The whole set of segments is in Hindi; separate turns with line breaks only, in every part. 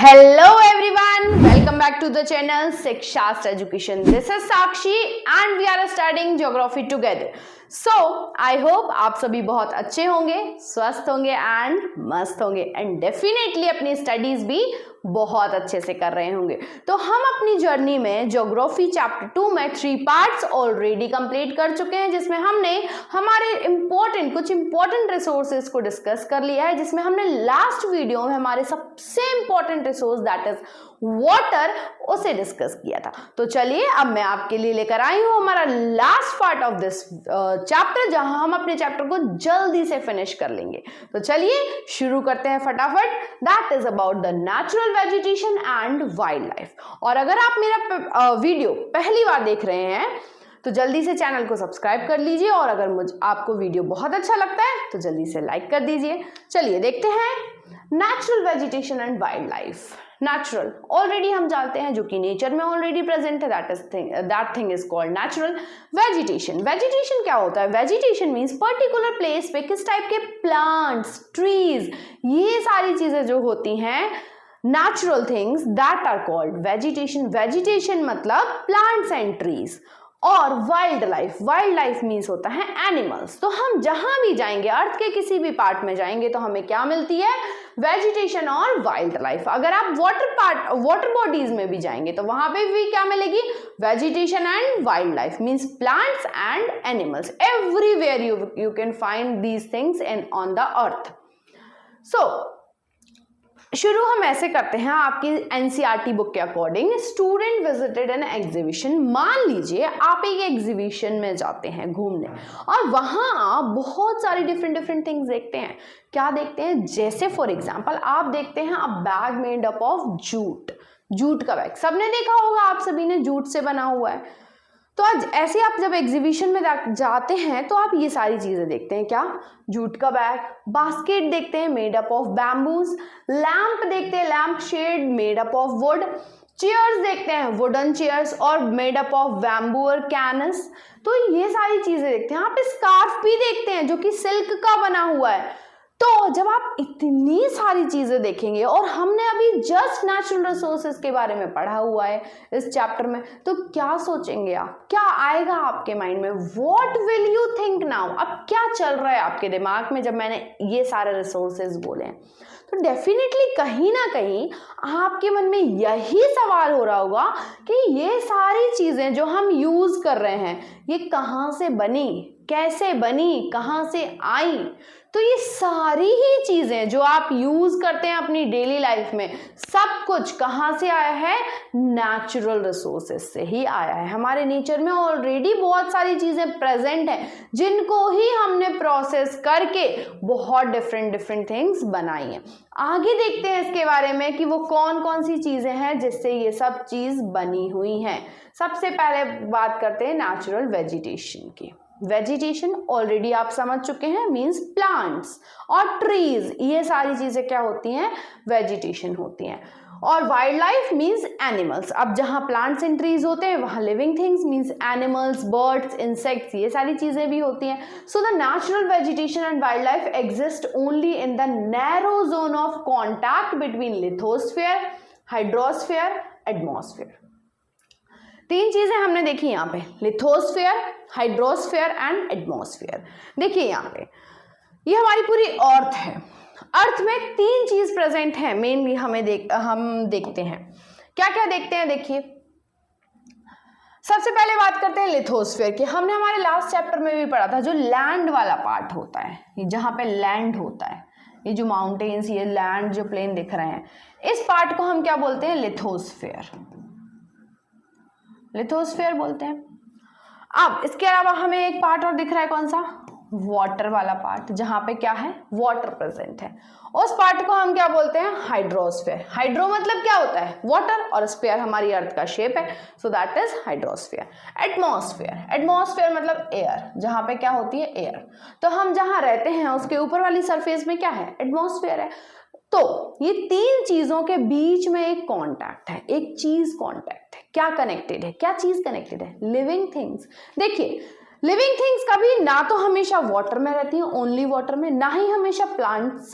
Hello everyone, welcome back to the channel Sikshastra Education. This is Sakshi and we are studying geography together. So I hope आप सभी बहुत अच्छे होंगे, स्वस्थ होंगे एंड मस्त होंगे एंड डेफिनेटली अपनी स्टडीज भी बहुत अच्छे से कर रहे होंगे। तो हम अपनी जर्नी में ज्योग्राफी चैप्टर 2 में 3 पार्ट्स ऑलरेडी कंप्लीट कर चुके हैं, जिसमें हमने हमारे कुछ इंपॉर्टेंट रिसोर्सेज को डिस्कस कर लिया है, जिसमें हमने लास्ट वीडियो में हमारे सबसे important resource that is water उसे डिस्कस किया था। तो चलिए अब मैं आपके लिए लेकर आई हूं हमारा last part of this chapter, जहां हम अपने चैप्टर को जल्दी से फिनिश कर लेंगे। तो चलिए शुरू करते हैं फटाफट। That is about the natural vegetation and wild life. और अगर आप मेरा वीडियो पहली बार देख रहे हैं तो जल्दी से चैनल को सब्सक्राइब कर लीजिए, और अगर आपको वीडियो बहुत अच्छा लगता है तो जल्दी से लाइक कर दीजिए। चलिए देखते हैं natural vegetation and wild life. Natural already हम जानते हैं, जो कि नेचर में ऑलरेडी प्रेजेंट है, that thing is called natural. Vegetation क्या होता है? वेजिटेशन मीन्स पर्टिकुलर प्लेस पे किस टाइप के प्लांट्स, ट्रीज, ये सारी चीजें जो होती हैं natural things that are called vegetation. Vegetation मतलब प्लांट्स एंड ट्रीज। और वाइल्ड लाइफ मीन्स होता है एनिमल्स। तो हम जहां भी जाएंगे, अर्थ के किसी भी पार्ट में जाएंगे, तो हमें क्या मिलती है? वेजिटेशन और वाइल्ड लाइफ। अगर आप वाटर बॉडीज में भी जाएंगे तो वहां पे भी क्या मिलेगी? Vegetation and wild life means plants and animals. Everywhere you can find these things in on the earth. So शुरू हम ऐसे करते हैं आपकी एनसीईआरटी बुक के according. Student visited an exhibition. मान लीजिए आप एक एग्जीबिशन में जाते हैं घूमने, और वहां आप बहुत सारी डिफरेंट थिंग्स देखते हैं। क्या देखते हैं? जैसे फॉर एग्जांपल आप देखते हैं अ bag made up of jute का बैग। सबने देखा होगा, आप सभी ने जूट से बना हुआ है। तो आज ऐसे आप जब एग्जीबिशन में जाते हैं तो आप ये सारी चीजें देखते हैं। क्या? जूट का बैग, बास्केट देखते हैं made up of bamboos, lamp देखते हैं lamp shade made up of wood, chairs देखते हैं वुडन चेयर्स और मेड अप ऑफ बैम्बू और कैनस। तो ये सारी चीजें देखते हैं। आप स्कार्फ भी देखते हैं जो कि सिल्क का बना हुआ है। तो जब आप इतनी सारी चीजें देखेंगे, और हमने अभी जस्ट नेचुरल रिसोर्सेज के बारे में पढ़ा हुआ है इस चैप्टर में, तो क्या सोचेंगे आप? क्या आएगा आपके माइंड में? What will you think now? अब क्या चल रहा है आपके दिमाग में जब मैंने ये सारे रिसोर्सेज बोले हैं? तो डेफिनेटली कहीं ना कहीं आपके मन में यही सवाल हो रहा होगा कि ये सारी चीजें जो हम यूज कर रहे हैं, ये कहाँ से बनी, कैसे बनी, कहाँ से आई? तो ये सारी ही चीजें जो आप यूज करते हैं अपनी डेली लाइफ में, सब कुछ कहाँ से आया है? नेचुरल रिसोर्सेज से ही आया है। हमारे नेचर में ऑलरेडी बहुत सारी चीजें प्रेजेंट हैं, जिनको ही हमने प्रोसेस करके बहुत डिफरेंट थिंग्स बनाई हैं। आगे देखते हैं इसके बारे में कि वो कौन कौन सी चीजें हैं जिससे ये सब चीज बनी हुई हैं। सबसे पहले बात करते हैं नेचुरल वेजिटेशन की। वेजिटेशन ऑलरेडी आप समझ चुके हैं, मींस प्लांट्स और ट्रीज, ये सारी चीजें क्या होती हैं? वेजिटेशन होती हैं। और वाइल्ड लाइफ मींस एनिमल्स। अब जहां प्लांट्स एंड ट्रीज होते हैं वहां living things means animals, birds, insects, ये सारी चीजें भी होती हैं। So the natural vegetation and wild life exist only in the narrow zone of contact between lithosphere, hydrosphere, atmosphere. 3 चीजें हमने देखी यहाँ पे, लिथोस्फीयर, हाइड्रोस्फीयर एंड एटमॉस्फेयर। देखिए यहाँ पे ये हमारी पूरी अर्थ है। अर्थ में 3 चीज प्रेजेंट है मेनली, हम देखते हैं। क्या क्या देखते हैं? देखिए सबसे पहले बात करते हैं लिथोस्फीयर की। हमने हमारे लास्ट चैप्टर में भी पढ़ा था, जो लैंड वाला पार्ट होता है, जहां पे लैंड होता है, ये जो माउंटेन्स, ये लैंड, जो प्लेन दिख रहे हैं, इस पार्ट को हम क्या बोलते हैं? लिथोस्फीयर बोलते हैं। अब इसके अलावा हमें एक पार्ट और दिख रहा है, कौन सा? वाटर वाला पार्ट, जहां पे क्या है? वाटर प्रेजेंट है। उस पार्ट को हम क्या बोलते हैं? हाइड्रोस्फीयर। हाइड्रो मतलब क्या होता है? वाटर, और स्फीयर हमारी अर्थ का शेप है, so that is hydrosphere. Atmosphere मतलब एयर, जहां पे क्या होती है? एयर। तो हम जहां रहते हैं उसके ऊपर वाली सरफेस में क्या है? एटमॉस्फेयर है। तो ये 3 चीजों के बीच में एक कांटेक्ट है, एक चीज कांटेक्ट है। क्या कनेक्टेड है? क्या चीज कनेक्टेड है? Living things. देखिए लिविंग थिंग्स कभी ना तो हमेशा वाटर में रहती हैं, ओनली वाटर में, ना ही हमेशा प्लांट्स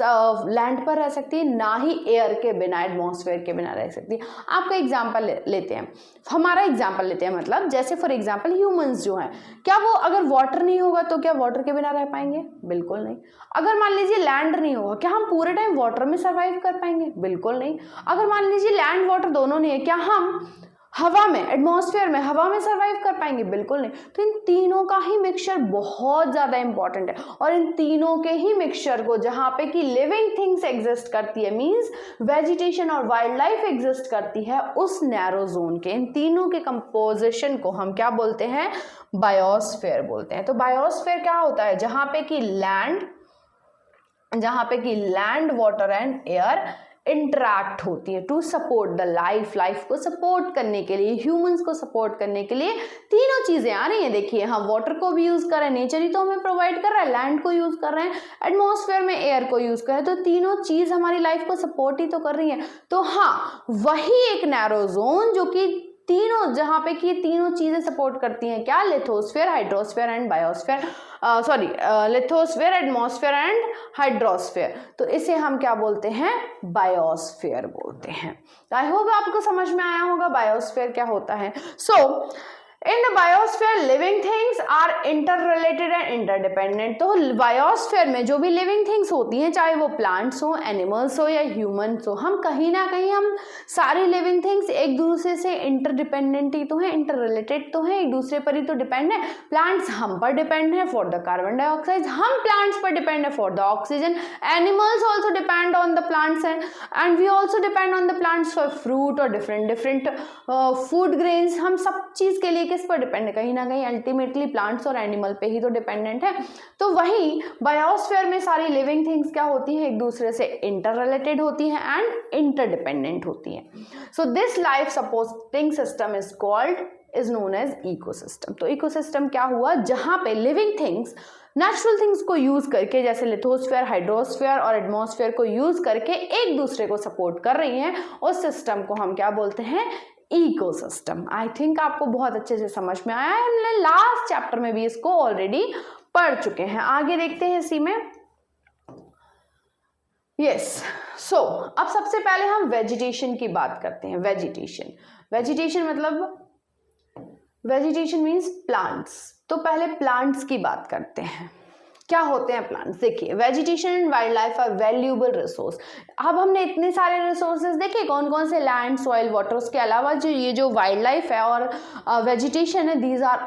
लैंड पर रह सकती है, ना ही एयर के बिना, एटमॉस्फेयर के बिना रह सकती है। आपका एग्जांपल लेते हैं, हमारा एग्जांपल लेते हैं, मतलब जैसे फॉर एग्जांपल ह्यूमंस जो हैं, क्या वो अगर वाटर नहीं होगा तो क्या वाटर के बिना रह पाएंगे? बिल्कुल नहीं। अगर मान लीजिए लैंड नहीं होगा, क्या हम पूरे टाइम वाटर में सर्वाइव कर पाएंगे? बिल्कुल नहीं। अगर मान लीजिए लैंड वाटर दोनों नहीं है, क्या हम हवा में, एटमॉस्फेयर में, हवा में सर्वाइव कर पाएंगे? बिल्कुल नहीं। तो इन तीनों का ही मिक्सचर बहुत ज्यादा इंपॉर्टेंट है, और इन तीनों के ही मिक्सचर को जहां पे कि लिविंग थिंग्स एग्जिस्ट करती है, मींस वेजिटेशन और वाइल्ड लाइफ एग्जिस्ट करती है, उस नैरो जोन के इन तीनों के कंपोजिशन को हम क्या बोलते हैं? बायोस्फीयर बोलते हैं। तो बायोस्फीयर क्या होता है? जहां पे कि land, water and air interact होती है टू सपोर्ट द लाइफ को सपोर्ट करने के लिए, ह्यूमंस को सपोर्ट करने के लिए तीनों चीजें आ रही हैं। देखिए, हम वाटर को भी यूज कर रहे हैं, नेचर ही तो हमें प्रोवाइड कर रहा है, लैंड को यूज कर रहे हैं, एटमॉस्फेयर में एयर को यूज कर रहे हैं, तो तीनों चीज हमारी लाइफ को सपोर्ट ही तो कर रही है। तो हाँ, वही एक नैरो जोन जो कि तीनों, जहां पे कि ये तीनों चीजें सपोर्ट करती हैं, क्या? Lithosphere, hydrosphere and biosphere, lithosphere, atmosphere and hydrosphere. तो इसे हम क्या बोलते हैं? बायोस्फीयर बोलते हैं। आई होप आपको समझ में आया होगा बायोस्फीयर क्या होता है। So in the biosphere living things are interrelated and interdependent. तो बायोस्फीयर में जो भी लिविंग थिंग्स होती हैं, चाहे वो प्लांट्स हो, एनिमल्स हो या ह्यूमंस हो, हम कहीं ना कहीं, हम सारी लिविंग थिंग्स एक दूसरे से इंटरडिपेंडेंट ही तो हैं, इंटररिलेटेड तो हैं, एक दूसरे पर ही तो डिपेंड है। प्लांट्स हम पर डिपेंड है फॉर द कार्बन डाइऑक्साइड, हम प्लांट्स पर डिपेंड है for the oxygen, animals also depend on the plants and we also depend on the plants for fruit और डिफरेंट फूड ग्रेन्स। हम सब चीज के लिए किस पर डिपेंड है? कहीं ना कहीं अल्टीमेटली प्लांट्स और एनिमल पे ही तो डिपेंडेंट है। तो वही बायोस्फीयर में सारी लिविंग थिंग्स क्या होती हैं? एक दूसरे से इंटर रिलेटेड होती हैं एंड इंटरडिपेंडेंट होती हैं। So this life supporting system is known as ecosystem. तो इकोसिस्टम क्या हुआ? जहां पे लिविंग थिंग्स नेचुरल थिंग्स को यूज करके, जैसे लिथोस्फीयर, हाइड्रोस्फीयर और एटमॉस्फेयर को यूज करके एक दूसरे को सपोर्ट कर रही हैं, उस सिस्टम को हम क्या बोलते हैं? इकोसिस्टम। आई थिंक आपको बहुत अच्छे से समझ में आया है, हमने लास्ट चैप्टर में भी इसको ऑलरेडी पढ़ चुके हैं। आगे देखते हैं इसी में। यस, सो अब सबसे पहले हम वेजिटेशन की बात करते हैं। वेजिटेशन मतलब, वेजिटेशन मीन्स प्लांट्स। तो पहले प्लांट्स की बात करते हैं। क्या होते हैं प्लांट्स? देखिए, vegetation and wild life are valuable resource. अब हमने इतने सारे रिसोर्सेज देखे, कौन कौन से? Land, soil, water. उसके अलावा जो ये जो वाइल्ड लाइफ है और वेजिटेशन है,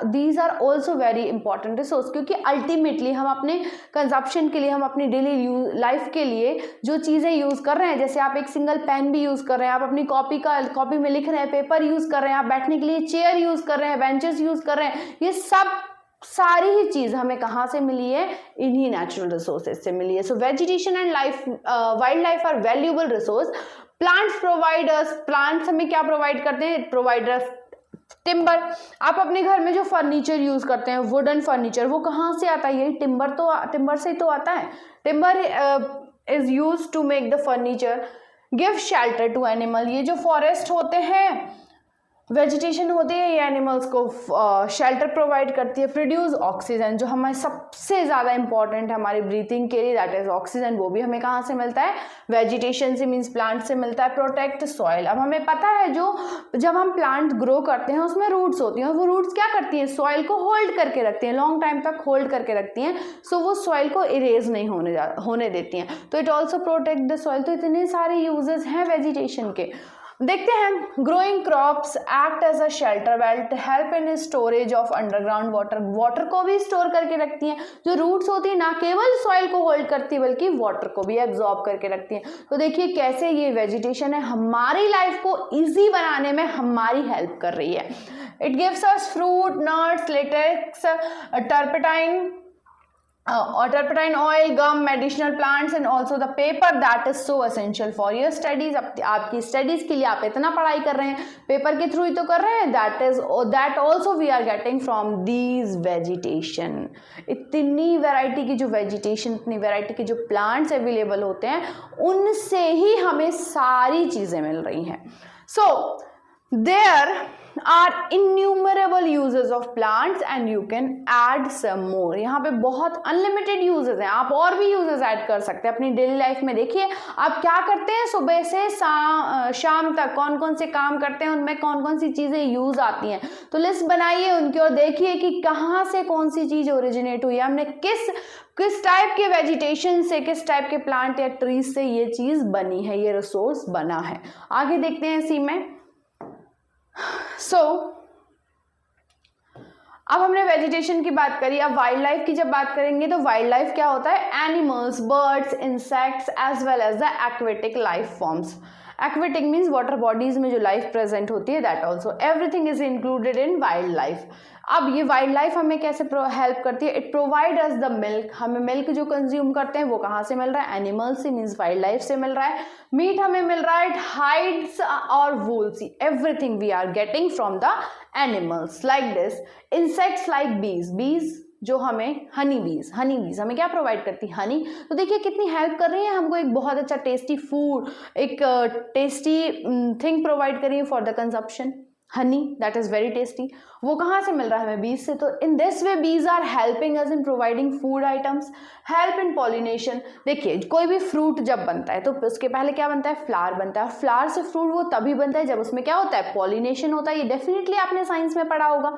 these are also very important resource, क्योंकि अल्टीमेटली हम अपने कंजप्शन के लिए, हम अपनी डेली लाइफ के लिए जो चीज़ें यूज़ कर रहे हैं, जैसे आप एक सिंगल पेन भी यूज़ कर रहे हैं, आप अपनी कॉपी में लिख रहे हैं, पेपर यूज़ कर रहे हैं, आप बैठने के लिए चेयर यूज़ कर रहे हैं, बेंचेस यूज़ कर रहे हैं, ये सब सारी ही चीज हमें कहां से मिली है? इन्हीं नेचुरल रिसोर्सेज से मिली है। So vegetation and wild life are valuable resource. Plants हमें क्या प्रोवाइड करते हैं? Provide us timber. आप अपने घर में जो फर्नीचर यूज करते हैं, वुडन फर्नीचर, वो कहाँ से आता है? यही टिम्बर से ही तो आता है। Timber is use to make the furniture, give shelter to animal. ये जो फॉरेस्ट होते हैं, वेजिटेशन होती है, ये एनिमल्स को शेल्टर प्रोवाइड करती है। प्रोड्यूस ऑक्सीजन, जो हमारे सबसे ज़्यादा इंपॉर्टेंट है हमारी ब्रीथिंग के लिए, दैट इज ऑक्सीजन। वो भी हमें कहाँ से मिलता है? वेजिटेशन से, मीन्स प्लांट से मिलता है। Protect soil. अब हमें पता है, जब हम प्लांट ग्रो करते हैं उसमें रूट्स होती हैं, और वो रूट्स क्या करती हैं? सॉइल को होल्ड करके रखती हैं, लॉन्ग टाइम तक होल्ड करके रखती हैं, सो वो सॉइल को इरेज नहीं होने देती हैं। तो it also protect the soil. तो इतने सारे यूजेस हैं वेजिटेशन के। देखते हैं, growing crops act as a shelter belt, help in storage of underground water को भी स्टोर करके रखती हैं। जो रूट्स होती है ना केवल सॉइल को होल्ड करती है बल्कि वाटर को भी एब्जॉर्ब करके रखती हैं। तो देखिए कैसे ये वेजिटेशन है हमारी लाइफ को इजी बनाने में हमारी हेल्प कर रही है। It gives us fruit, nuts, latex, turpentine oil, gum, medicinal plants and also the paper that is so essential for your studies. आपकी स्टडीज के लिए आप इतना पढ़ाई कर रहे हैं, पेपर के थ्रू ही तो कर रहे हैं, that also we are getting from these vegetation. इतनी वैरायटी की जो वेजिटेशन, इतनी वैरायटी के जो प्लांट्स अवेलेबल होते हैं, उनसे ही हमें सारी चीजें मिल रही हैं। सो there are innumerable uses of plants and you can add some more. यहाँ पे बहुत अनलिमिटेड यूजेस हैं, आप और भी यूजेस ऐड कर सकते हैं अपनी डेली लाइफ में. देखिए आप क्या करते हैं, सुबह से शाम तक कौन कौन से काम करते हैं, उनमें कौन कौन सी चीजें यूज आती हैं. तो लिस्ट बनाइए उनकी और देखिए कि कहाँ से कौन सी चीज ओरिजिनेट हुई है, हमने किस टाइप के वेजिटेशन से, किस टाइप के प्लांट या ट्रीज से ये चीज बनी है, ये रिसोर्स बना है. आगे देखते हैं इसी में. अब हमने वेजिटेशन की बात करी, अब वाइल्ड लाइफ की जब बात करेंगे तो वाइल्ड लाइफ क्या होता है, animals, birds, insects as well as the aquatic life forms. Aquatic means water bodies में जो लाइफ प्रेजेंट होती है, that also everything is included in wild life. अब ये वाइल्ड लाइफ हमें कैसे हेल्प करती है, it provide us the milk. हमें मिल्क जो कंज्यूम करते हैं वो कहाँ से मिल रहा है, एनिमल्स से, मीन्स वाइल्ड लाइफ से मिल रहा है. मीट हमें मिल रहा है, हाइड्स और wools, everything we are getting from the animals like this. Insects like bees जो हमें हनी बीज हमें क्या प्रोवाइड करती है, हनी. तो देखिए कितनी हेल्प कर रही है हमको, एक बहुत अच्छा टेस्टी फूड, एक टेस्टी थिंग प्रोवाइड कर रही है for the consumption. Honey that is very tasty, वो कहाँ से मिल रहा है हमें, बीज से. तो इन this way bees are helping us in providing food items, help in pollination. देखिए कोई भी फ्रूट जब बनता है तो उसके पहले क्या बनता है, फ्लावर बनता है. फ्लावर से फ्रूट वो तभी बनता है जब उसमें क्या होता है, पॉलिनेशन होता है. ये डेफिनेटली आपने साइंस में पढ़ा होगा.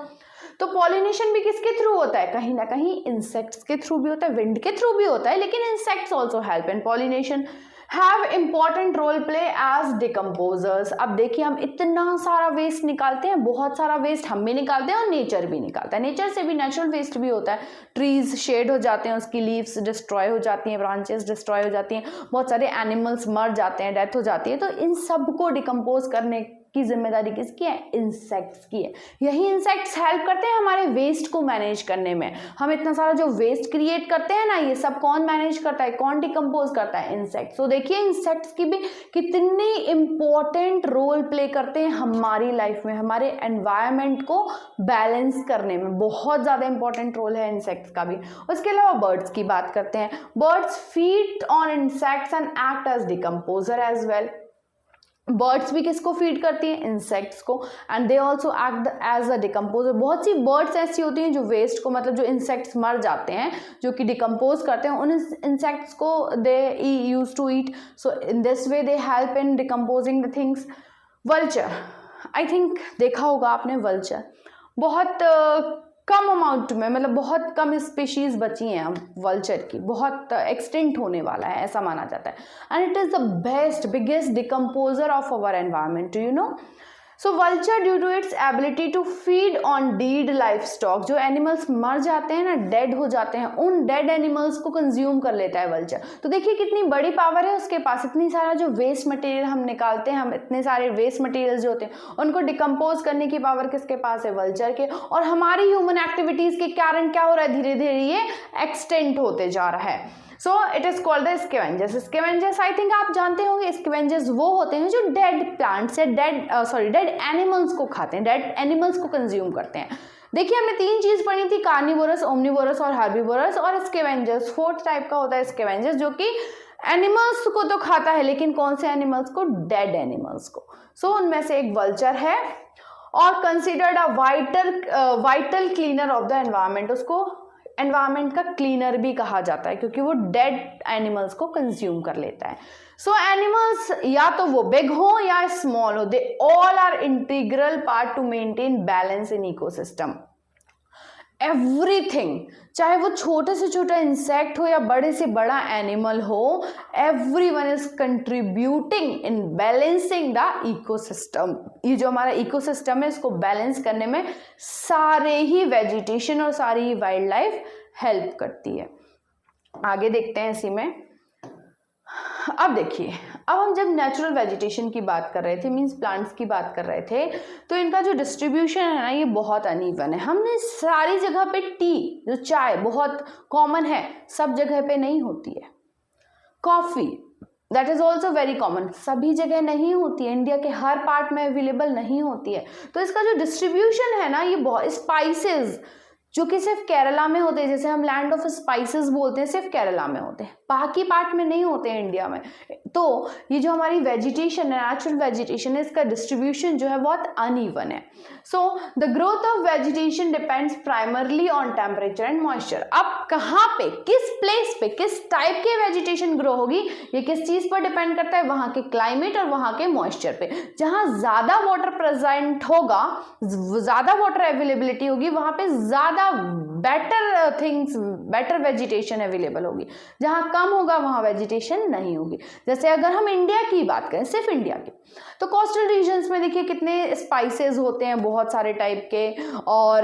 तो पॉलिनेशन भी किसके थ्रू होता है, कहीं ना कहीं इंसेक्ट्स के थ्रू भी होता है, विंड के थ्रू भी होता है, लेकिन insects also help in pollination, have important role play as decomposers. अब देखिए हम इतना सारा वेस्ट निकालते हैं, बहुत सारा वेस्ट हम भी निकालते हैं और नेचर भी निकालता है. नेचर से भी नेचुरल वेस्ट भी होता है. ट्रीज शेड हो जाते हैं, उसकी लीव्स डिस्ट्रॉय हो जाती हैं, ब्रांचेस डिस्ट्रॉय हो जाती हैं, बहुत सारे एनिमल्स मर जाते हैं, डेथ हो जाती है. तो इन सबको डिकम्पोज करने की जिम्मेदारी किसकी है, इंसेक्ट्स की है. यही इंसेक्ट्स हेल्प करते हैं हमारे वेस्ट को मैनेज करने में. हम इतना सारा जो वेस्ट क्रिएट करते हैं ना, ये सब कौन मैनेज करता है, कौन डिकम्पोज करता है, इंसेक्ट्स. तो देखिए इंसेक्ट्स की भी कितनी इंपॉर्टेंट रोल प्ले करते हैं हमारी लाइफ में, हमारे एनवायरनमेंट को बैलेंस करने में बहुत ज़्यादा इंपॉर्टेंट रोल है इंसेक्ट्स का भी. उसके अलावा बर्ड्स की बात करते हैं. Birds feed on insects and act as decomposer as well. Birds भी किसको फीड करती हैं, इंसेक्ट्स को, and they also act as a decomposer. बहुत सी बर्ड्स ऐसी होती हैं जो वेस्ट को, मतलब जो इंसेक्ट्स मर जाते हैं जो कि डिकम्पोज करते हैं, उन इंसेक्ट्स को they use to eat. So in this way they help in decomposing the things. Vulture, I think देखा होगा आपने वल्चर, बहुत कम अमाउंट में, मतलब बहुत कम स्पीशीज बची हैं अब वल्चर की, बहुत एक्सटिंक्ट होने वाला है ऐसा माना जाता है. And it is the best biggest decomposer of our environment, do you know. So vulture due to its ability to feed on dead livestock, जो एनिमल्स मर जाते हैं ना, डेड हो जाते हैं, उन डेड एनिमल्स को कंज्यूम कर लेता है वल्चर. तो देखिए कितनी बड़ी पावर है उसके पास. इतनी सारा जो वेस्ट मटेरियल हम निकालते हैं, हम इतने सारे वेस्ट मटेरियल्स जो होते हैं उनको डिकम्पोज करने की पावर किसके पास है, वल्चर के. और हमारी ह्यूमन एक्टिविटीज के कारण क्या हो रहा है, धीरे धीरे ये एक्सटेंट होते जा रहा है. So it is called the scavengers. Scavengers I think आप जानते होंगे, स्कैवेंजर्स वो होते हैं जो डेड प्लांट्स या डेड एनिमल्स को खाते हैं, डेड एनिमल्स को कंज्यूम करते हैं. देखिए हमने 3 चीज पढ़ी थी, कार्निवोरस, ओमनिवोरस और हार्बिवोरस, और स्कैवेंजर्स 4th टाइप का होता है स्कैवेंजर्स, जो कि एनिमल्स को तो खाता है, लेकिन कौन से एनिमल्स को, डेड एनिमल्स को. सो उनमें से एक वल्चर है और considered a vital cleaner of the environment. उसको एनवायरमेंट का क्लीनर भी कहा जाता है क्योंकि वो डेड एनिमल्स को कंज्यूम कर लेता है. सो एनिमल्स या तो वो बिग हो या स्मॉल हो, they all are integral part to maintain balance in ecosystem. Everything, चाहे वो छोटे से छोटा इंसेक्ट हो या बड़े से बड़ा एनिमल हो, everyone is contributing in balancing the ecosystem. ये जो हमारा इकोसिस्टम है इसको बैलेंस करने में सारे ही वेजिटेशन और सारी ही वाइल्ड लाइफ हेल्प करती है. आगे देखते हैं इसी में. अब देखिए, अब हम जब नेचुरल वेजिटेशन की बात कर रहे थे, मींस प्लांट्स की बात कर रहे थे, तो इनका जो डिस्ट्रीब्यूशन है ना, ये बहुत अनइवन है. हमने सारी जगह पे टी, जो चाय बहुत कॉमन है, सब जगह पे नहीं होती है. Coffee that is also very common, सभी जगह नहीं होती है, इंडिया के हर पार्ट में अवेलेबल नहीं होती है. तो इसका जो डिस्ट्रीब्यूशन है ना, ये बहुत, स्पाइसेस, जो कि सिर्फ केरला में होते हैं, जैसे हम लैंड ऑफ स्पाइसेस बोलते हैं, सिर्फ केरला में होते हैं, बाकी पार्ट में नहीं होते हैं इंडिया में। तो ये जो हमारी वेजिटेशन है, नेचुरल वेजिटेशन है, इसका डिस्ट्रीब्यूशन जो है बहुत अनइवन है। So the growth of vegetation depends primarily on temperature and moisture. अब कहाँ पे, किस प्लेस पे, किस टाइप के वेजिटेशन ग्रो होगी, ये किस चीज पर डिपेंड करता है, वहां के क्लाइमेट और वहां के मॉइस्चर पे। जहां ज्यादा वाटर प्रेजेंट होगा, ज्यादा वाटर अवेलेबिलिटी होगी, वहां पे ज्यादा better things, better vegetation available होगी। जहां कम होगा वहां वेजिटेशन नहीं होगी। जैसे अगर हम इंडिया की बात करें, सिर्फ इंडिया की, तो कोस्टल रीजन्स में देखिए कितने स्पाइसेस होते हैं, बहुत सारे टाइप के, और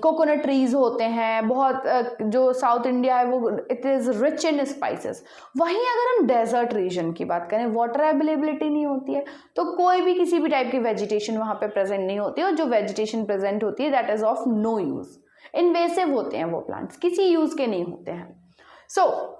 कोकोनट ट्रीज होते हैं बहुत। जो साउथ इंडिया है वो it is rich in spices. वहीं अगर हम डेजर्ट रीजन की बात करें, वाटर अवेलेबिलिटी नहीं होती है, तो कोई भी किसी भी टाइप की वेजिटेशन वहां पे प्रेजेंट नहीं होती है, और जो वेजिटेशन प्रेजेंट होती है that is of no use, invasive होते हैं वो प्लांट्स, किसी यूज के नहीं होते हैं। So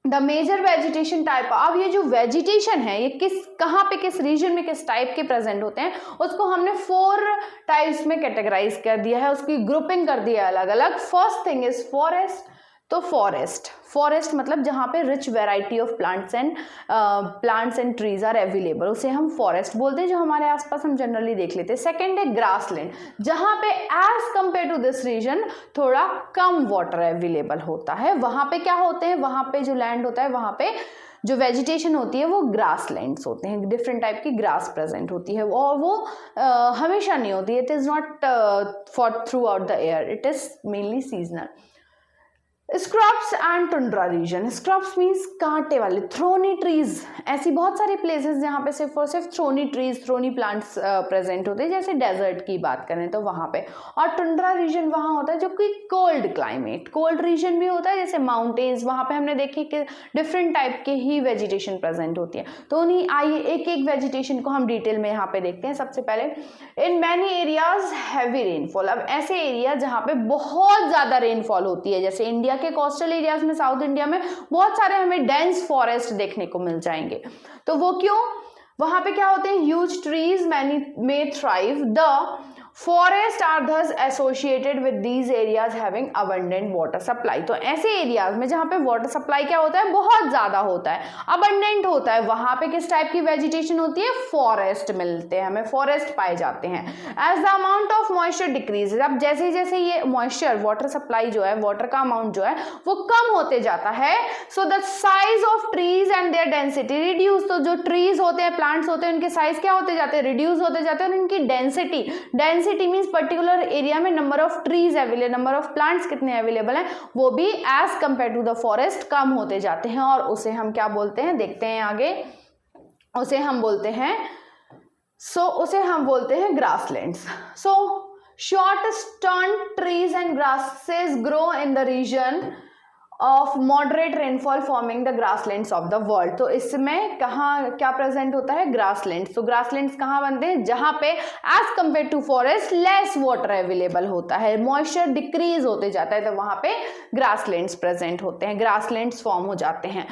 the major vegetation type, अब ये जो वेजिटेशन है ये कहाँ पे, किस रीजन में, किस टाइप के प्रेजेंट होते हैं, उसको हमने 4 टाइप्स में कैटेगराइज कर दिया है, उसकी ग्रुपिंग कर दिया है अलग अलग। First thing is forest. तो फॉरेस्ट मतलब जहाँ पे rich variety of plants and trees are available, उसे हम फॉरेस्ट बोलते हैं, जो हमारे आसपास हम जनरली देख लेते हैं। सेकेंड है ग्रासलैंड, जहाँ पे as compare to this region थोड़ा कम वाटर अवेलेबल होता है। वहां पे क्या होते हैं, वहां पे जो लैंड होता है वहां पे जो वेजिटेशन होती है वो ग्रासलैंड्स होते हैं, डिफरेंट टाइप की ग्रास प्रेजेंट होती है, और वो हमेशा नहीं होती, it is not for through out the year, it is mainly seasonal. Scrubs and tundra region, scrubs means कांटे वाले, थ्रोनी ट्रीज, ऐसी बहुत सारी प्लेसेस जहाँ पे सिर्फ और सिर्फ thorny trees, thorny plants present होते हैं, जैसे डेजर्ट की बात करें तो वहाँ पे। और टुंड्रा रीजन वहाँ होता है जो कि कोल्ड क्लाइमेट, कोल्ड रीजन भी होता है, जैसे माउंटेन्स, वहाँ पे हमने देखे कि डिफरेंट टाइप के ही वेजिटेशन प्रेजेंट होती है। तो उन्हीं आइए एक एक वेजिटेशन को हम डिटेल में यहाँ पे देखते हैं। सबसे पहले in many areas heavy rainfall, अब ऐसे एरिया जहाँ पे बहुत ज्यादा रेनफॉल होती है, जैसे इंडिया के कोस्टल एरियाज में, साउथ इंडिया में बहुत सारे हमें डेंस फॉरेस्ट देखने को मिल जाएंगे। तो वो क्यों, वहां पे क्या होते हैं, huge trees may thrive, the forest are thus associated with these areas having abundant water supply. तो ऐसे एरियाज में जहां पे वाटर सप्लाई क्या होता है, बहुत ज्यादा होता है, अबंडेंट होता है, वहां पे किस टाइप की वेजिटेशन होती है, फॉरेस्ट मिलते हैं हमें, फॉरेस्ट पाए जाते हैं। As the amount of moisture decrease, अब जैसे जैसे ये मॉइस्चर, वाटर सप्लाई जो है, वाटर का अमाउंट जो है वो कम होते जाता है, so the size of trees and their density reduce. तो जो ट्रीज होते हैं, प्लांट्स होते हैं, उनके साइज क्या होते जाते हैं, रिड्यूस होते जाते हैं, और उनकी डेंसिटी मींस पर्टिकुलर एरिया में number of trees available, number of plants कितने अवेलेबल हैं, वो भी as compare to the forest कम होते जाते हैं, और उसे हम क्या बोलते हैं, देखते हैं आगे, उसे हम बोलते हैं grasslands. So short stunt trees and grasses grow in the region of moderate rainfall forming the grasslands of the world. तो इसमें कहाँ क्या प्रेजेंट होता है, ग्रासलैंड्स। तो ग्रासलैंड्स कहाँ बनते हैं, जहां पे as compare to forest less water available होता है, मॉइस्चर डिक्रीज होते जाता है, तो वहां पे ग्रासलैंड्स प्रेजेंट होते हैं, ग्रासलैंड्स फॉर्म हो जाते हैं।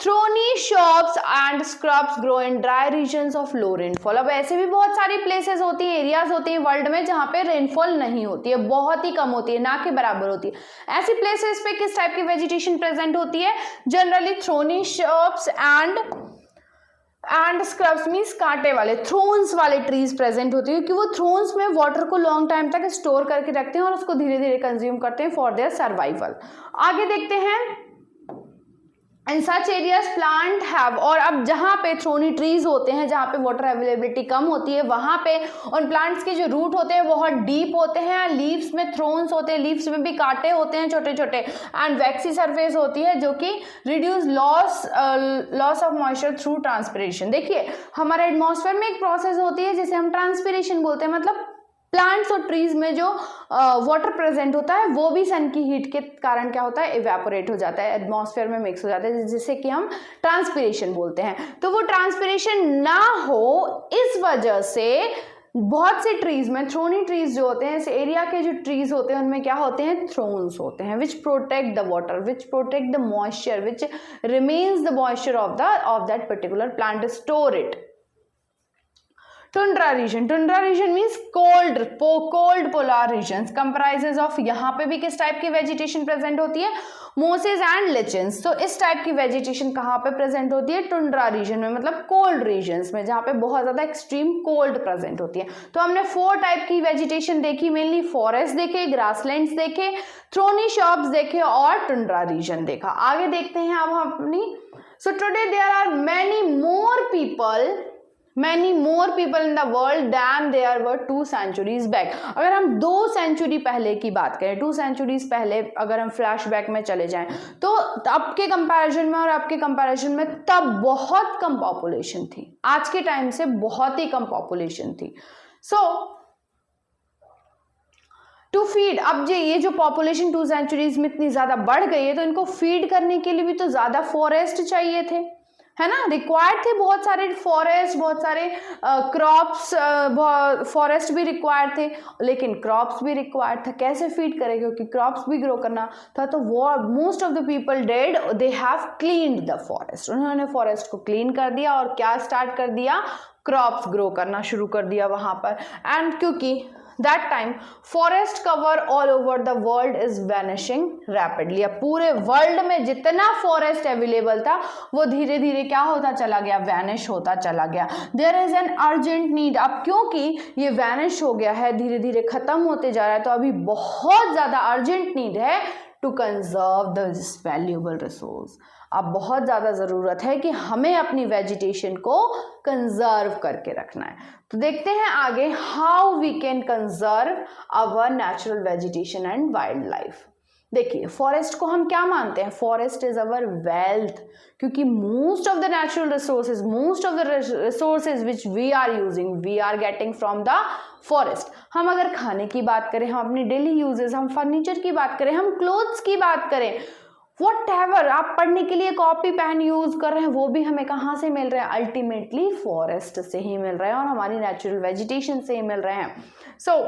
Thorny shrubs and scrubs grow in dry regions of low rainfall. अब ऐसे भी बहुत सारी प्लेसेस होती हैं, एरियाज होती हैं वर्ल्ड में जहां पे रेनफॉल नहीं होती है, बहुत ही कम होती है, ना के बराबर होती है। ऐसी प्लेसेस पे किस टाइप की वेजिटेशन प्रेजेंट होती है, generally thorny shrubs and scrubs means कांटे वाले, थ्रोन्स वाले ट्रीज प्रेजेंट होती है, क्योंकि वो थ्रोन्स में वाटर को लॉन्ग टाइम तक स्टोर करके रखते हैं और उसको धीरे धीरे कंज्यूम करते हैं फॉर देयर सर्वाइवल। आगे देखते हैं, इन सच एरियाज प्लांट हैव, और अब जहाँ पे थ्रोनी ट्रीज होते हैं, जहाँ पे वाटर अवेलेबिलिटी कम होती है, वहाँ पे उन प्लांट्स के जो रूट होते हैं बहुत डीप होते हैं, लीव्स में थ्रोन्स होते हैं, लीव्स में भी कांटे होते हैं छोटे छोटे, एंड वैक्सी सरफेस होती है जो कि reduce loss of moisture through transpiration. देखिए हमारे एटमॉस्फेयर में एक प्रोसेस होती है जिसे हम ट्रांसपिरेशन बोलते हैं, मतलब प्लांट्स और ट्रीज में जो वाटर प्रेजेंट होता है वो भी सन की हीट के कारण क्या होता है, इवेपोरेट हो जाता है, एटमॉस्फेयर में मिक्स हो जाता है, जिसे कि हम ट्रांसपिरेशन बोलते हैं। तो वो ट्रांसपिरेशन ना हो इस वजह से बहुत से ट्रीज में, थ्रोनी ट्रीज जो होते हैं, इस एरिया के जो ट्रीज होते हैं उनमें क्या होते हैं, थ्रोन्स होते हैं, विच protect the water, which protect the moisture, which remains the moisture of that particular plant, store it. Tundra region means cold polar region, comprises of, यहाँ पे भी किस टाइप की वेजिटेशन प्रेजेंट होती है, मोसेस एंड लिचेंस। तो इस टाइप की वेजिटेशन कहाँ पे प्रेजेंट होती है, टुंड्रा रीजन में, मतलब कोल्ड रीजन्स में, जहाँ पे बहुत ज्यादा एक्सट्रीम कोल्ड प्रेजेंट होती है। तो हमने 4 टाइप की वेजिटेशन देखी, मेनली फॉरेस्ट देखे, ग्रासलैंड्स देखे, थ्रोनी शॉप्स देखे और टुंड्रा रीजन देखा। आगे देखते हैं अब हम अपनी। So today there are many more people in the world than there were 2 centuries back। अगर हम 2 सेंचुरी पहले की बात करें, 2 सेंचुरीज पहले अगर हम फ्लैशबैक में चले जाएं, तो अब के कंपैरिजन में और अब के कंपैरिजन में तब बहुत कम पॉपुलेशन थी, आज के टाइम से बहुत ही कम पॉपुलेशन थी। सो टू फीड, अब ये जो पॉपुलेशन 2 सेंचुरीज में इतनी ज्यादा बढ़ गई है, तो इनको फीड करने के लिए भी तो ज्यादा फॉरेस्ट चाहिए थे, है ना, रिक्वायर्ड थे बहुत सारे फॉरेस्ट, बहुत सारे क्रॉप्स, फॉरेस्ट भी रिक्वायर्ड थे, लेकिन क्रॉप्स भी रिक्वायर्ड था। कैसे फीड करें, क्योंकि क्रॉप्स भी ग्रो करना था। तो वो most of the people dead, they have cleaned the forest, उन्होंने फॉरेस्ट को क्लीन कर दिया और क्या स्टार्ट कर दिया, क्रॉप्स ग्रो करना शुरू कर दिया वहां पर। एंड क्योंकि that time forest cover all over the world is vanishing rapidly, अब पूरे वर्ल्ड में जितना फॉरेस्ट अवेलेबल था वो धीरे धीरे क्या होता चला गया, वैनिश होता चला गया। There is an urgent need, अब क्योंकि ये वैनिश हो गया है, धीरे धीरे खत्म होते जा रहा है, तो अभी बहुत ज्यादा अर्जेंट नीड है to conserve this valuable resource. अब बहुत ज़्यादा ज़रूरत है कि हमें अपनी वेजिटेशन को कंजर्व करके रखना है। तो देखते हैं आगे, how we can conserve our natural vegetation and wild life. देखिए, फॉरेस्ट को हम क्या मानते हैं, फॉरेस्ट इज अवर वेल्थ, क्योंकि most of the natural resources, most of the resources which we are using, we are getting from the forest. हम अगर खाने की बात करें, हम अपनी डेली यूजेस, हम फर्नीचर की बात करें, हम क्लोथ्स की बात करें, व्हाटएवर, आप पढ़ने के लिए कॉपी पेन यूज कर रहे हैं, वो भी हमें कहाँ से मिल रहे हैं, अल्टीमेटली फॉरेस्ट से ही मिल रहे हैं और हमारी नेचुरल वेजिटेशन से ही मिल रहे हैं। सो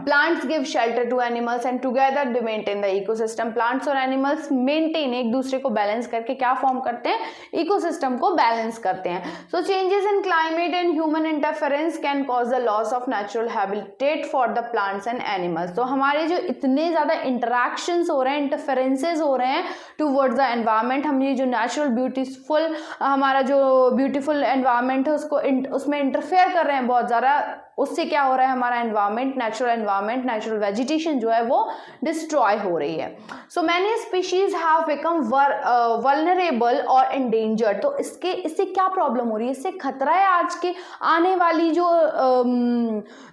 plants give shelter to animals and together they maintain the ecosystem। plants और animals maintain, एक दूसरे को बैलेंस करके क्या फॉर्म करते हैं, इकोसिस्टम को बैलेंस करते हैं। so changes in climate and human interference can cause the loss of natural habitat for the plants and animals। तो हमारे जो इतने ज्यादा इंटरेक्शंस हो रहे हैं, इंटरफेरेंसेज हो रहे हैं टूवर्ड्स द एनवायरमेंट, हम ये जो नेचुरल ब्यूटीफुल, हमारा जो ब्यूटीफुल एनवायरमेंट है उसको उसमें इंटरफेयर कर रहे हैं बहुत ज़्यादा, उससे क्या हो रहा है, हमारा एनवायरमेंट, नेचुरल वेजिटेशन जो है वो डिस्ट्रॉय हो रही है। So many species have become vulnerable और एंडेंजर्ड। तो इससे क्या प्रॉब्लम हो रही है, इससे खतरा है आज के आने वाली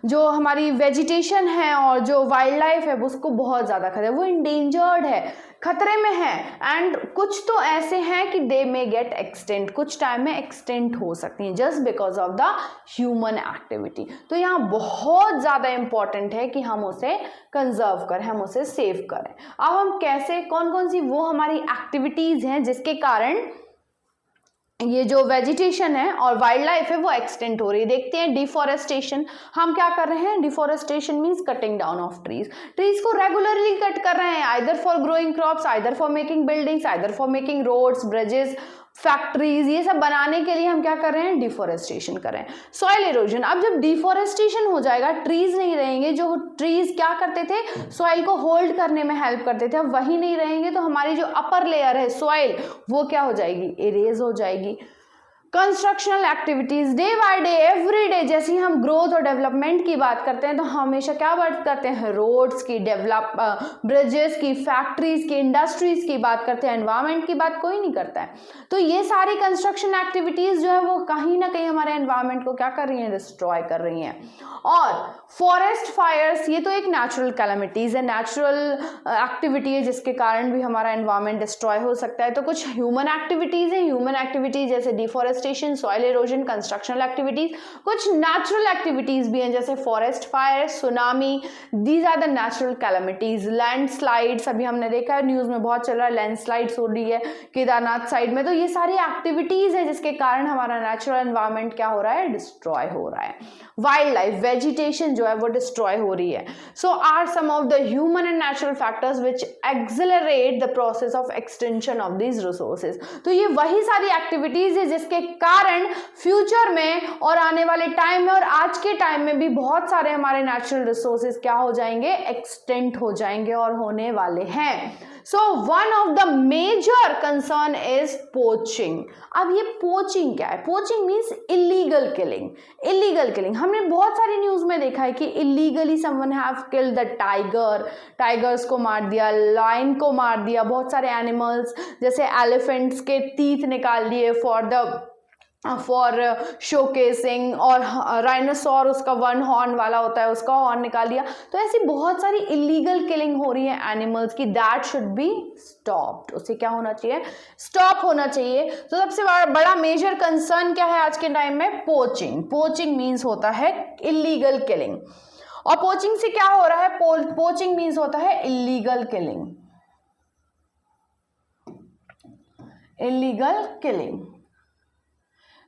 जो हमारी वेजिटेशन है और जो वाइल्ड लाइफ है उसको बहुत ज़्यादा खतरा है, वो इंडेंजर्ड है, खतरे में है। एंड कुछ तो ऐसे हैं कि दे मे गेट एक्सटेंट, कुछ टाइम में एक्सटेंट हो सकती हैं just because of the human activity. तो यहाँ बहुत ज़्यादा इंपॉर्टेंट है कि हम उसे कंजर्व करें, हम उसे सेव करें। अब हम कैसे, कौन कौन सी वो हमारी एक्टिविटीज़ हैं जिसके कारण ये जो वेजिटेशन है और वाइल्ड लाइफ है वो एक्सटेंट हो रही है। देखते हैं डिफॉरेस्टेशन, हम क्या कर रहे हैं, deforestation means cutting down of trees को रेगुलरली कट कर रहे हैं, either for growing crops, either for making buildings, either for making roads, bridges, factories, ये सब बनाने के लिए हम क्या कर रहे हैं, डिफॉरेस्टेशन कर रहे हैं। सॉइल इरोजन, अब जब डिफॉरेस्टेशन हो जाएगा, ट्रीज नहीं रहेंगे, जो ट्रीज क्या करते थे, सॉइल को होल्ड करने में हेल्प करते थे, अब वही नहीं रहेंगे तो हमारी जो अपर लेयर है सॉइल वो क्या हो जाएगी, इरेज हो जाएगी। Constructional activities, day by day, every day, जैसे ही हम ग्रोथ और डेवलपमेंट की बात करते हैं तो हमेशा क्या बात करते हैं, रोड्स की, ब्रिजेस की, फैक्ट्रीज की, इंडस्ट्रीज की बात करते हैं, एनवायरनमेंट की बात कोई नहीं करता है। तो ये सारी कंस्ट्रक्शन एक्टिविटीज जो है वो कहीं ना कहीं हमारे एनवायरनमेंट को क्या कर रही हैं, डिस्ट्रॉय कर रही हैं। और फॉरेस्ट फायर्स, ये तो एक नेचुरल कैलामिटीज है, नेचुरल एक्टिविटी है जिसके कारण भी हमारा एनवायरनमेंट डिस्ट्रॉय हो सकता है। तो कुछ ह्यूमन एक्टिविटीज है, ह्यूमन एक्टिविटीज जैसे deforestation, soil erosion, constructional activities. कुछ नेचुरल एक्टिविटीज भी हैं जैसे forest fire, tsunami, these are the natural calamities. Landslides, अभी हमने देखा है न्यूज में बहुत चल रहा है, लैंडस्लाइड्स हो रही है केदारनाथ साइड में। तो ये सारी एक्टिविटीज है जिसके कारण हमारा नेचुरल एनवायरनमेंट क्या हो रहा है, डिस्ट्रॉय हो रहा है। वाइल्ड लाइफ, वेजिटेशन जो है वो डिस्ट्रॉय हो रही है। So are some of the human and natural factors which accelerate the process of extension of these resources. तो ये वही सारी एक्टिविटीज है जिसके कारण फ्यूचर में और आने वाले टाइम में और आज के टाइम में भी बहुत सारे हमारे नेचुरल रिसोर्सेज क्या हो जाएंगे, एक्सटेंट हो जाएंगे और होने वाले हैं। So one of the major concern is poaching. अब ये पोचिंग क्या है? Poaching means illegal killing. Illegal killing हमने बहुत सारी न्यूज में देखा है कि illegally someone have killed the tiger, tigers को मार दिया, लायन को मार दिया, बहुत सारे एनिमल्स जैसे एलिफेंट्स के टीथ निकाल दिए फॉर शोकेसिंग, और राइनोसॉर उसका वन हॉर्न वाला होता है उसका हॉर्न निकाल दिया। तो ऐसी बहुत सारी इलीगल किलिंग हो रही है एनिमल्स की, दैट शुड बी स्टॉप्ड। उसे क्या होना चाहिए? स्टॉप होना चाहिए। तो सबसे बड़ा मेजर कंसर्न क्या है आज के टाइम में? पोचिंग। पोचिंग मीन्स होता है इलीगल किलिंग, और पोचिंग से क्या हो रहा है? पोचिंग मीन्स होता है illegal killing, illegal killing.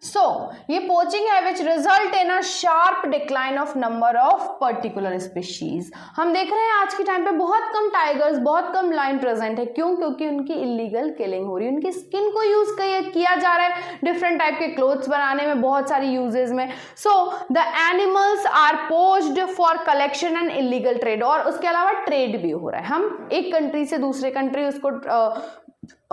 So, ये पोचिंग है which result in a sharp decline of number of particular species. हम देख रहे हैं आज के टाइम पे बहुत कम टाइगर्स, बहुत कम लाइन प्रेजेंट है। क्यों? क्योंकि उनकी इलीगल किलिंग हो रही है। उनकी स्किन को यूज किया जा रहा है डिफरेंट टाइप के क्लोथ्स बनाने में, बहुत सारी यूजेस में। So the animals are poached for collection and illegal trade, और उसके अलावा ट्रेड भी हो रहा है। हम एक कंट्री से दूसरे कंट्री उसको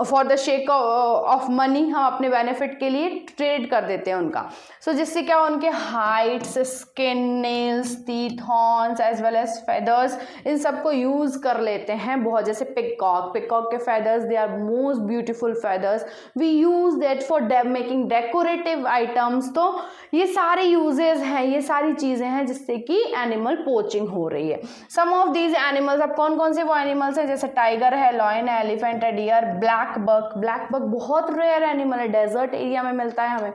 for the shake of money, हम अपने बेनिफिट के लिए ट्रेड कर देते हैं उनका। सो जिससे क्या, उनके hides, skin, nails, teeth, horns as well as feathers, इन सबको यूज कर लेते हैं बहुत। जैसे पिकॉक के feathers, they are most beautiful feathers, we use that for making decorative items. तो ये सारे यूजेस हैं, ये सारी चीजें हैं जिससे कि एनिमल पोचिंग हो रही है। सम ऑफ दीज एनिमल्स, अब कौन कौन से वो एनिमल्स हैं? जैसे टाइगर है, लॉयन है, एलिफेंट है, डियर, ब्लैक बक बहुत रेयर एनिमल है, डेजर्ट एरिया में मिलता है हमें,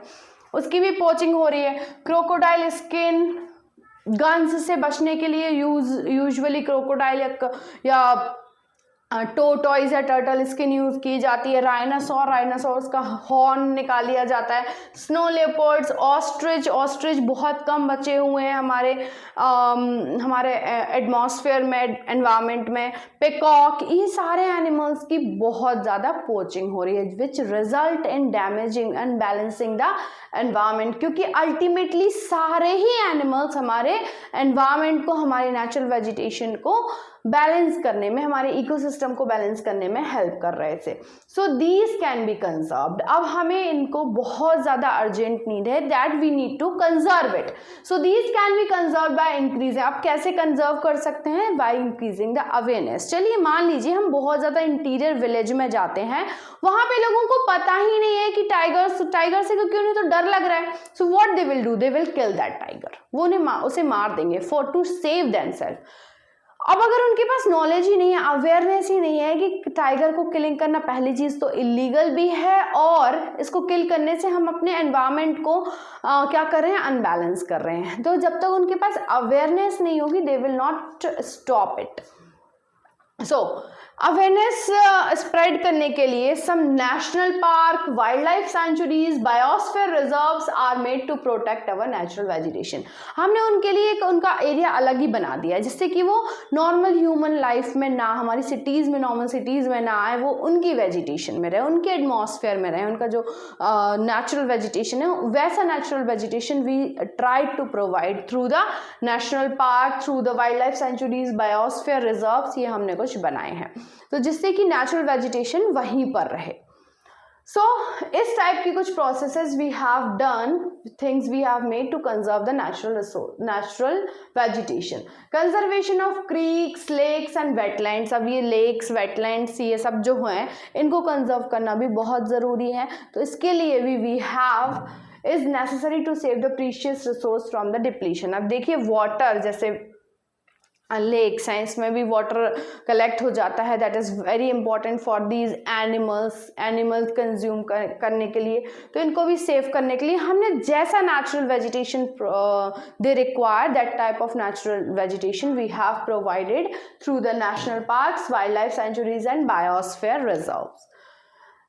उसकी भी पोचिंग हो रही है। क्रोकोडाइल स्किन, गन्स से बचने के लिए यूजुअली क्रोकोडाइल या टोटॉइज या टर्टल स्किन यूज की जाती है। राइनासोर्स का हॉर्न निकाल लिया जाता है। स्नो लेपर्ड्स, ऑस्ट्रिच बहुत कम बचे हुए हैं हमारे एटमॉस्फेयर में, एनवायरमेंट में। पिकॉक, ये सारे एनिमल्स की बहुत ज़्यादा पोचिंग हो रही है which result in damaging and balancing the environment, क्योंकि अल्टीमेटली सारे ही एनिमल्स हमारे एनवायरमेंट को, हमारे नेचुरल वेजिटेशन को बैलेंस करने में, हमारे इकोसिस्टम को बैलेंस करने में हेल्प कर रहे थे। So these can be conserved. अब हमें इनको बहुत ज़्यादा अर्जेंट नीड है, that we need to conserve it. So these can be conserve by increasing. आप कैसे कंजर्व कर सकते हैं? By increasing the awareness. चलिए मान लीजिए हम बहुत ज़्यादा इंटीरियर विलेज में जाते हैं, वहाँ पे लोगों को पता ही नहीं है कि टाइगर से क्योंकि उन्हें तो डर लग रहा है। So what they will do? They will kill that tiger. वो उसे मार देंगे फॉर टू सेव देमसेल्फ। अब अगर उनके पास नॉलेज ही नहीं है, अवेयरनेस ही नहीं है कि टाइगर को किलिंग करना पहली चीज तो इलीगल भी है, और इसको किल करने से हम अपने एनवायरनमेंट को क्या कर रहे हैं? अनबैलेंस कर रहे हैं। तो जब तक उनके पास अवेयरनेस नहीं होगी, they will not stop it. So awareness spread करने के लिए some national park, wild life sanctuaries, biosphere reserves are made to protect our natural vegetation. हमने उनके लिए उनका एरिया अलग ही बना दिया है जिससे कि वो नॉर्मल ह्यूमन लाइफ में ना, हमारी सिटीज़ में, नॉर्मल सिटीज़ में ना आए, वो उनकी वेजिटेशन में रहे, उनके एटमॉस्फेयर में रहे। उनका जो नेचुरल वेजिटेशन है वैसा natural vegetation we try to provide through the national park, through the wild life sanctuaries, biosphere reserves, ये हमने कुछ बनाए हैं तो जिससे कि नेचुरल वेजिटेशन वहीं पर रहे। सो इस टाइप की कुछ processes we have done, things we have made to conserve the natural vegetation. Conservation of creeks, lakes and wetlands. अब ये लेक्स, वेटलैंड्स, ये सब जो हैं इनको कंजर्व करना भी बहुत ज़रूरी है। तो इसके लिए भी we have is necessary to save the precious resource from the depletion. अब देखिए वाटर, जैसे लेक्स हैं, इसमें भी वाटर कलेक्ट हो जाता है, that is very important for these animals consume करने के लिए। तो इनको भी सेव करने के लिए हमने जैसा natural vegetation they require, that type of natural vegetation we have provided through the national parks, wild life sanctuaries and biosphere reserves.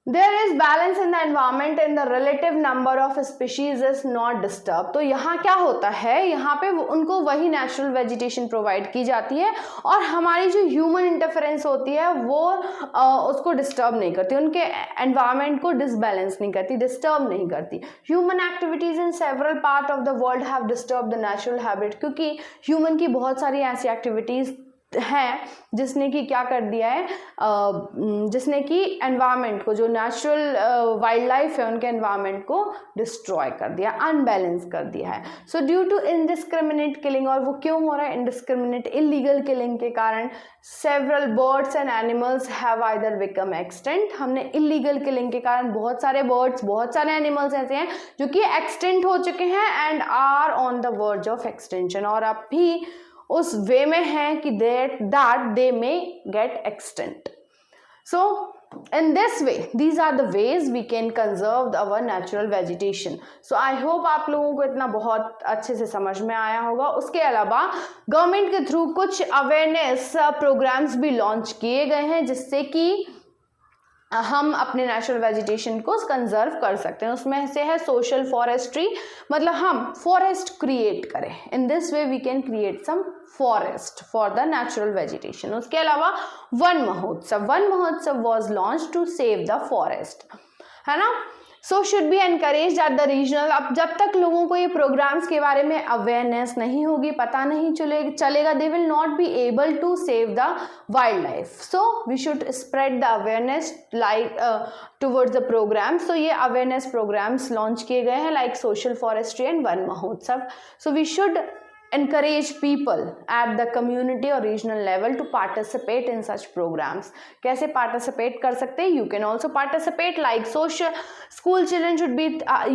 There is balance in the environment and the relative number of species is not disturb. तो यहाँ क्या होता है, यहाँ पे उनको वही नेचुरल वेजिटेशन प्रोवाइड की जाती है और हमारी जो ह्यूमन इंटरफेरेंस होती है वो उसको डिस्टर्ब नहीं करती, उनके एनवायरमेंट को डिसबैलेंस नहीं करती, डिस्टर्ब नहीं करती। Human activities in several part of the world have disturb the natural habit, क्योंकि ह्यूमन की बहुत सारी ऐसी एक्टिविटीज है जिसने कि क्या कर दिया है, जिसने कि एनवायरनमेंट को, जो नेचुरल वाइल्ड लाइफ है उनके एनवायरनमेंट को डिस्ट्रॉय कर दिया, अनबैलेंस कर दिया है। So due to indiscriminate killing, और वो क्यों हो रहा है, इनडिस्क्रिमिनेट इलीगल किलिंग के कारण several birds and animals have either become extinct. हमने इलीगल किलिंग के कारण बहुत सारे बर्ड्स, बहुत सारे एनिमल्स ऐसे हैं जो कि एक्सटेंट हो चुके हैं and are on the verge of extinction, और अब भी उस वे में है कि that they may get extinct. So in this way, these are the ways we can conserve our natural vegetation. So I hope आप लोगों को इतना बहुत अच्छे से समझ में आया होगा। उसके अलावा गवर्नमेंट के थ्रू कुछ अवेयरनेस प्रोग्राम्स भी लॉन्च किए गए हैं जिससे कि हम अपने नेचुरल वेजिटेशन को कंजर्व कर सकते हैं। उसमें से है सोशल फॉरेस्ट्री, मतलब हम फॉरेस्ट क्रिएट करें। In this way we can create some forest for the natural vegetation. उसके अलावा Van Mahotsav was launch to save the forest, है ना। So should be encourage at the regional. अब जब तक लोगों को ये प्रोग्राम्स के बारे में अवेयरनेस नहीं होगी, पता नहीं चलेगा, they will not be able to save the wild life. So we should spread the awareness like towards the programme. So ये अवेयरनेस प्रोग्राम्स लॉन्च किए गए हैं like social forestry and Van Mahotsav. So we should encourage people at the community or regional level to participate in such programs. कैसे participate कर सकते हैं? You can also participate like social school children should be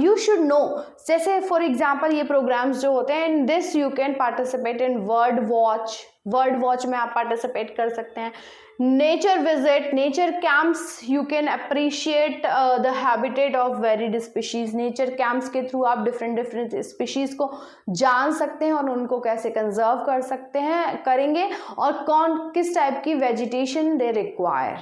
you should know, जैसे for example ये programs जो होते हैं, in this you can participate in word watch में आप participate कर सकते हैं। Nature visit, nature camps, you can appreciate the habitat of varied species. Nature camps के थ्रू आप डिफरेंट स्पीशीज को जान सकते हैं और उनको कैसे कंजर्व कर सकते हैं, करेंगे, और किस टाइप की वेजिटेशन दे रिक्वायर,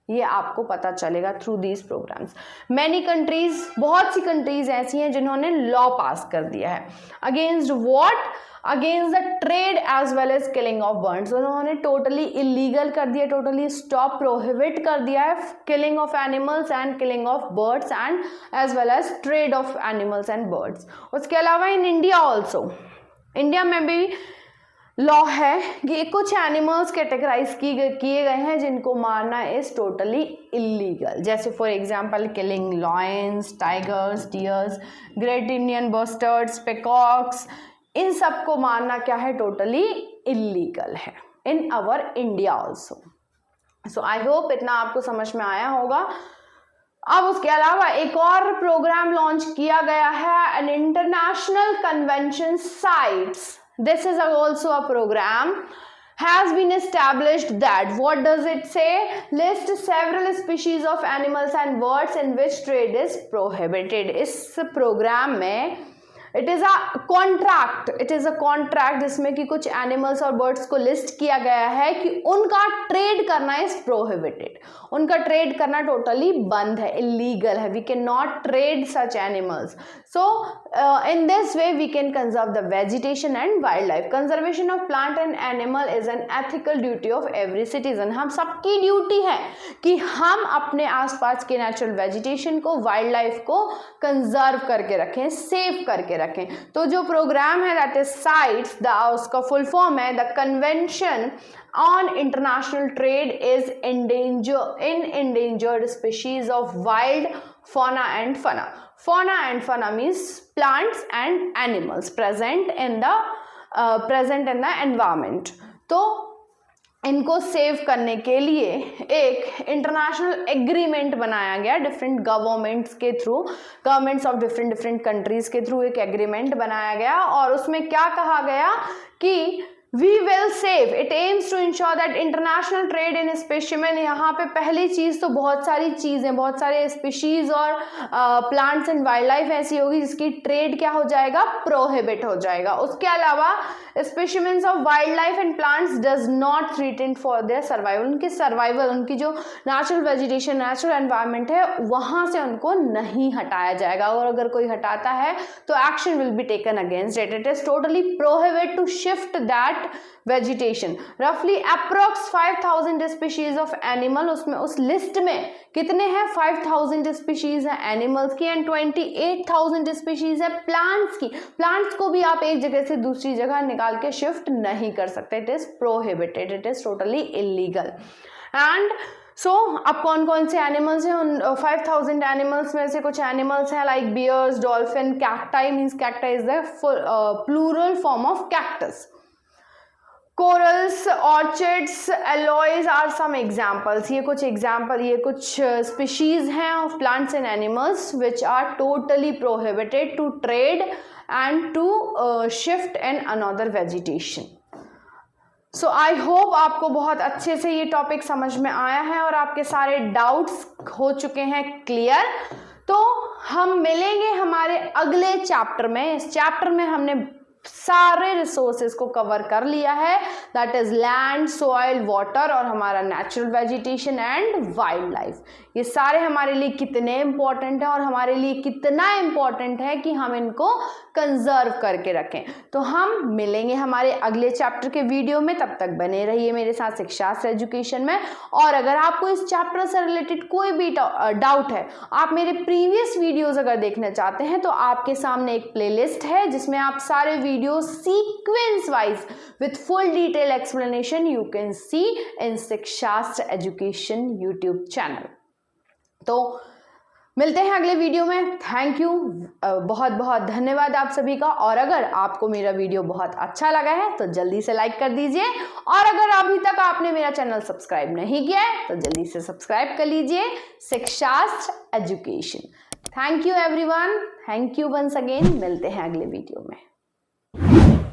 ये आपको पता चलेगा through these programs. Many countries, बहुत सी कंट्रीज ऐसी हैं जिन्होंने लॉ पास कर दिया है against what, against the trade as well as killing of birds. उन्होंने टोटली इलीगल कर दिया, टोटली स्टॉप, प्रोहिबिट कर दिया है killing of animals and killing of birds and as well as trade of animals and birds. उसके अलावा इन इंडिया ऑल्सो, इंडिया में भी लॉ है कि कुछ एनिमल्स कैटेगराइज किए गए हैं जिनको मारना इज टोटली इलीगल, जैसे for example killing lions, tigers, deers, great Indian bustards, peacocks, इन सब को मारना क्या है, टोटली इलीगल है in our India also. So I hope इतना आपको समझ में आया होगा। अब उसके अलावा एक और प्रोग्राम लॉन्च किया गया है, an international convention sites. This is also a program has been established that, what does it say? List several species of animals and birds in which trade is prohibited. इस प्रोग्राम में इट इज अ कॉन्ट्रैक्ट जिसमें कि कुछ एनिमल्स और बर्ड्स को लिस्ट किया गया है कि उनका ट्रेड करना इज प्रोहिबिटेड, उनका ट्रेड करना टोटली बंद है, इलीगल है। We can not trade such animals. So in this way we can conserve the vegetation and wild life. Conservation of plant and animal is an ethical duty of every citizen. हम सबकी ड्यूटी है कि हम अपने आसपास के नेचुरल वेजिटेशन को, वाइल्ड लाइफ को कंजर्व करके रखें, सेव करके रखें। तो जो प्रोग्राम है दैट इज साइट्स, उसका फुल फॉर्म है the convention on international trade is endangered species of wild fauna and fauna. Fauna and fauna means plants and animals present in the environment. तो इनको सेव करने के लिए एक इंटरनेशनल एग्रीमेंट बनाया गया डिफरेंट गवर्नमेंट्स के through, governments of different countries के थ्रू एक एग्रीमेंट बनाया गया, और उसमें क्या कहा गया कि We will save. It aims to ensure that international trade in specimen. यहाँ पे पहली चीज तो बहुत सारी चीजें, बहुत सारे स्पीशीज और प्लांट्स एंड वाइल्ड लाइफ ऐसी होगी जिसकी ट्रेड क्या हो जाएगा, प्रोहिबिट हो जाएगा। उसके अलावा specimens of wild life and plants does not threaten for their survival. उनकी सर्वाइवल, उनकी जो नेचुरल वेजिटेशन, नेचुरल एनवायरनमेंट है, वहां से उनको नहीं हटाया जाएगा, और अगर कोई हटाता है तो action will be taken against it. It is totally prohibit to shift that vegetation. रफली अप्रोक्स 5000 स्पीशीज ऑफ एनिमल, उसमें उस लिस्ट में कितने हैं, 5000 स्पीशीज है एनिमल्स की एंड 28,000 स्पीशीज है प्लांट्स की। प्लांट्स को भी आप एक जगह से दूसरी जगह निकाल के शिफ्ट नहीं कर सकते। It is prohibited, it is totally illegal. And so अब कौन कौन से एनिमल्स हैं, उन 5000 एनिमल्स में से कुछ एनिमल्स हैं like bears, dolphin, cacti, means cacti is the plural form of cactus. Corals, orchids, aloes are some examples. ये कुछ एग्जाम्पल, ये कुछ स्पीशीज हैं of plants and animals which are totally prohibited to trade and to shift in another vegetation. So I hope आपको बहुत अच्छे से ये टॉपिक समझ में आया है और आपके सारे डाउट्स हो चुके हैं क्लियर। तो हम मिलेंगे हमारे अगले चैप्टर में। इस चैप्टर में हमने सारे रिसोर्सेज को कवर कर लिया है, that is land, soil, water और हमारा natural vegetation and wild life. ये सारे हमारे लिए कितने इंपॉर्टेंट है और हमारे लिए कितना इंपॉर्टेंट है कि हम इनको कंजर्व करके रखें। तो हम मिलेंगे हमारे अगले चैप्टर के वीडियो में, तब तक बने रहिए मेरे साथ शिक्षाशास्त्र एजुकेशन में। और अगर आपको इस चैप्टर से रिलेटेड कोई भी डाउट है, आप मेरे प्रीवियस वीडियोस अगर देखना चाहते हैं तो आपके सामने एक प्लेलिस्ट है जिसमें आप सारे video sequence wise with full detail explanation you can see in Shikshashastra education YouTube channel. तो मिलते हैं अगले वीडियो में। थैंक यू, बहुत बहुत धन्यवाद आप सभी का। और अगर आपको मेरा वीडियो बहुत अच्छा लगा है तो जल्दी से लाइक कर दीजिए, और अगर अभी तक आपने मेरा चैनल सब्सक्राइब नहीं किया है तो जल्दी से सब्सक्राइब कर लीजिए शिक्षाशास्त्र education. Thank you everyone, thank you once again. मिलते हैं अगले वीडियो में।